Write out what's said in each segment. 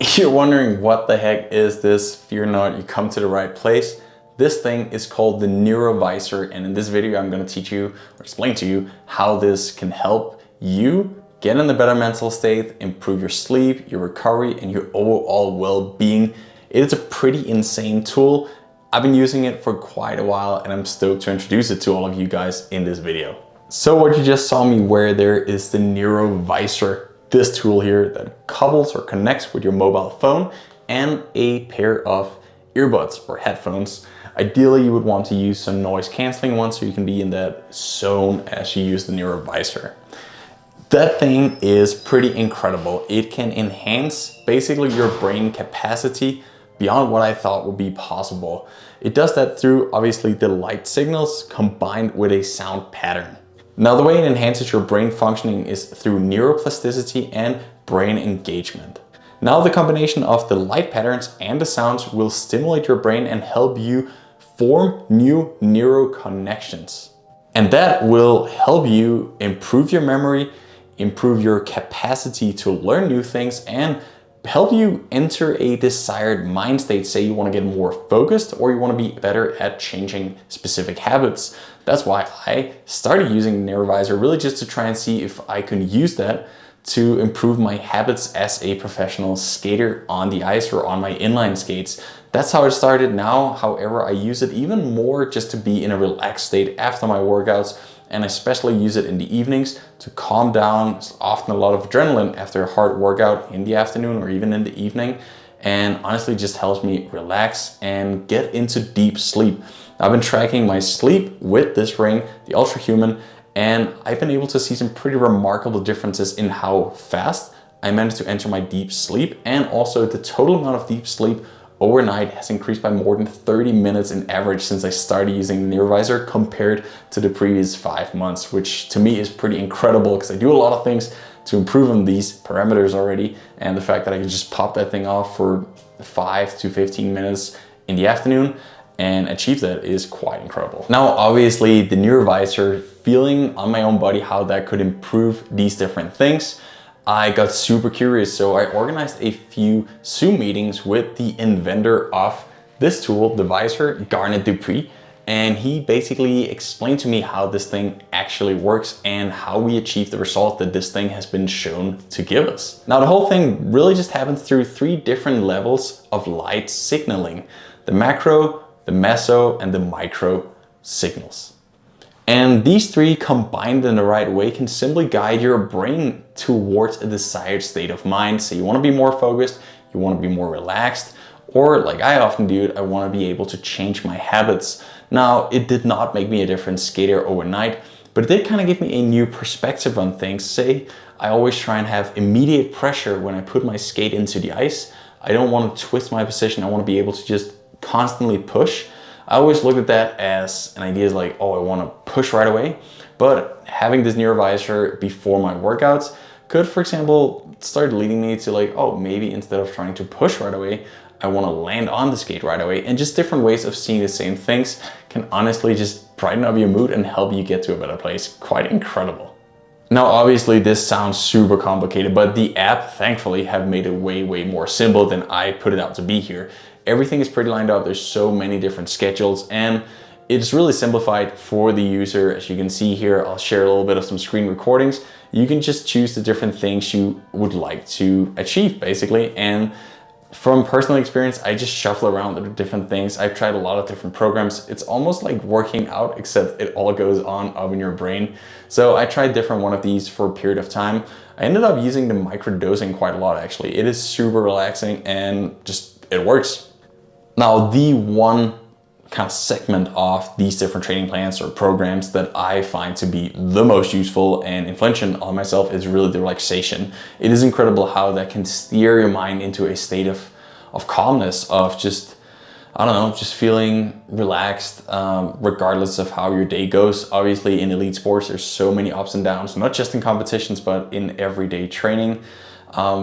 If you're wondering what the heck is this, fear not, you come to the right place. This thing is called the NeuroVizr, and in this video I'm going to teach you or explain to you how this can help you get in a better mental state, improve your sleep, your recovery, and your overall well-being. It is a pretty insane tool. I've been using it for quite a while and I'm stoked to introduce it to all of you guys in this video. So what you just saw me wear there is the NeuroVizr. This tool here that couples or connects with your mobile phone and a pair of earbuds or headphones. Ideally, you would want to use some noise canceling ones so you can be in that zone as you use the NeuroVizr. That thing is pretty incredible. It can enhance basically your brain capacity beyond what I thought would be possible. It does that through obviously the light signals combined with a sound pattern. Now, the way it enhances your brain functioning is through neuroplasticity and brain engagement. Now, the combination of the light patterns and the sounds will stimulate your brain and help you form new neural connections. And that will help you improve your memory, improve your capacity to learn new things, and help you enter a desired mind state. Say you want to get more focused or you want to be better at changing specific habits. That's why I started using NeuroVizr, really just to try and see if I can use that to improve my habits as a professional skater on the ice or on my inline skates. That's how it started. Now, however, I use it even more just to be in a relaxed state after my workouts, and I especially use it in the evenings to calm down. It's often a lot of adrenaline after a hard workout in the afternoon or even in the evening, and honestly just helps me relax and get into deep sleep. I've been tracking my sleep with this ring, the Ultra Human, and I've been able to see some pretty remarkable differences in how fast I managed to enter my deep sleep, and also the total amount of deep sleep overnight has increased by more than 30 minutes in average since I started using the NeuroVizr compared to the previous 5 months, which to me is pretty incredible because I do a lot of things to improve on these parameters already, and the fact that I can just pop that thing off for 5 to 15 minutes in the afternoon and achieve that is quite incredible. Now, obviously the NeuroVizr, feeling on my own body how that could improve these different things, I got super curious, so I organized a few Zoom meetings with the inventor of this tool, the Visor, Garnet Dupree, and he basically explained to me how this thing actually works and how we achieve the result that this thing has been shown to give us. Now, the whole thing really just happens through 3 different levels of light signaling: the macro, the meso, and the micro signals. And these 3 combined in the right way can simply guide your brain towards a desired state of mind. So you want to be more focused, you want to be more relaxed, or like I often do, I want to be able to change my habits. Now, it did not make me a different skater overnight, but it did kind of give me a new perspective on things. Say, I always try and have immediate pressure when I put my skate into the ice. I don't want to twist my position. I want to be able to just constantly push. I always looked at that as an idea like, oh, I want to push right away. But having this NeuroVizr before my workouts could, for example, start leading me to like, oh, maybe instead of trying to push right away, I want to land on the skate right away. And just different ways of seeing the same things can honestly just brighten up your mood and help you get to a better place. Quite incredible. Now, obviously this sounds super complicated, but the app thankfully have made it way more simple than I put it out to be here. Everything is pretty lined up. There's so many different schedules and it's really simplified for the user. As you can see here, I'll share a little bit of some screen recordings. You can just choose the different things you would like to achieve basically. And from personal experience, I just shuffle around the different things. I've tried a lot of different programs. It's almost like working out, except it all goes on up in your brain. So I tried different one of these for a period of time. I ended up using the microdosing quite a lot actually. It is super relaxing and just, it works. Now, the one kind of segment of these different training plans or programs that I find to be the most useful and influential on myself is really the relaxation. It is incredible how that can steer your mind into a state of calmness, of just, I don't know, just feeling relaxed regardless of how your day goes. Obviously in elite sports, there's so many ups and downs, not just in competitions, but in everyday training.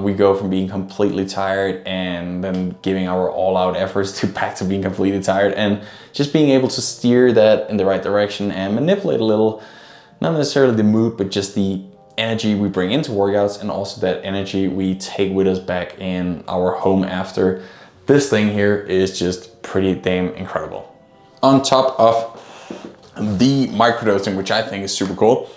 We go from being completely tired and then giving our all-out efforts to back to being completely tired, and just being able to steer that in the right direction and manipulate a little, not necessarily the mood, but just the energy we bring into workouts and also that energy we take with us back in our home after. This thing here is just pretty damn incredible. On top of the microdosing, which I think is super cool,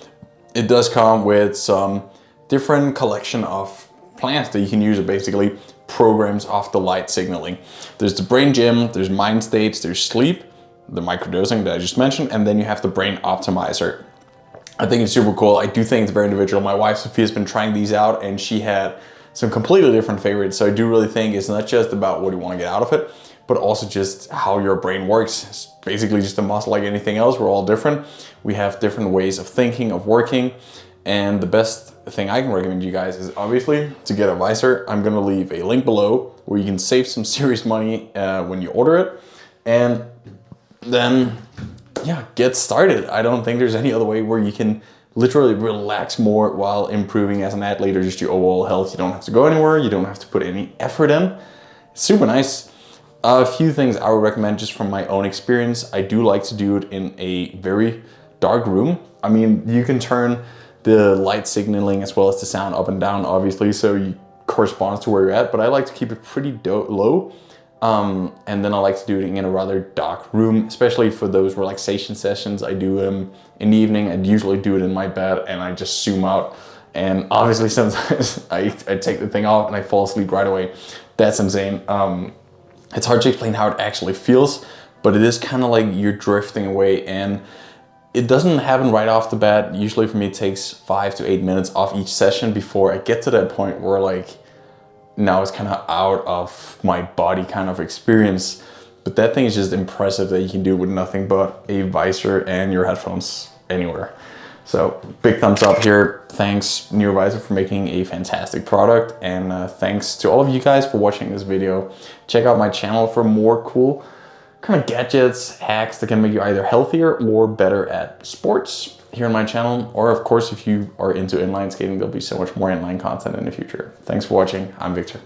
it does come with some different collection of plants that you can use. It basically programs off the light signaling. There's the brain gym, there's mind states, there's sleep, the microdosing that I just mentioned, and then you have the brain optimizer. I think it's super cool. I do think it's very individual. My wife Sophia's been trying these out and she had some completely different favorites. So I do really think it's not just about what you want to get out of it, but also just how your brain works. It's basically just a muscle like anything else. We're all different. We have different ways of thinking, of working. And the best thing I can recommend you guys is obviously to get a Visor. I'm gonna leave a link below where you can save some serious money when you order it. And then, yeah, get started. I don't think there's any other way where you can literally relax more while improving as an athlete or just your overall health. You don't have to go anywhere. You don't have to put any effort in. It's super nice. A few things I would recommend just from my own experience. I do like to do it in a very dark room. I mean, you can turn the light signaling as well as the sound up and down, obviously, so it corresponds to where you're at, but I like to keep it pretty low. And then I like to do it in a rather dark room, especially for those relaxation sessions. I do them in the evening. I usually do it in my bed and I just zoom out. And obviously sometimes I take the thing off and I fall asleep right away. That's insane. It's hard to explain how it actually feels, but it is kind of like you're drifting away, and it doesn't happen right off the bat. Usually for me, it takes 5 to 8 minutes off each session before I get to that point where like, now it's kind of out of my body kind of experience. But that thing is just impressive that you can do with nothing but a Visor and your headphones anywhere. So big thumbs up here. Thanks NeuroVizr for making a fantastic product. And thanks to all of you guys for watching this video. Check out my channel for more cool kind of gadgets, hacks that can make you either healthier or better at sports here on my channel. Or of course, if you are into inline skating, there'll be so much more inline content in the future. Thanks for watching. I'm Victor.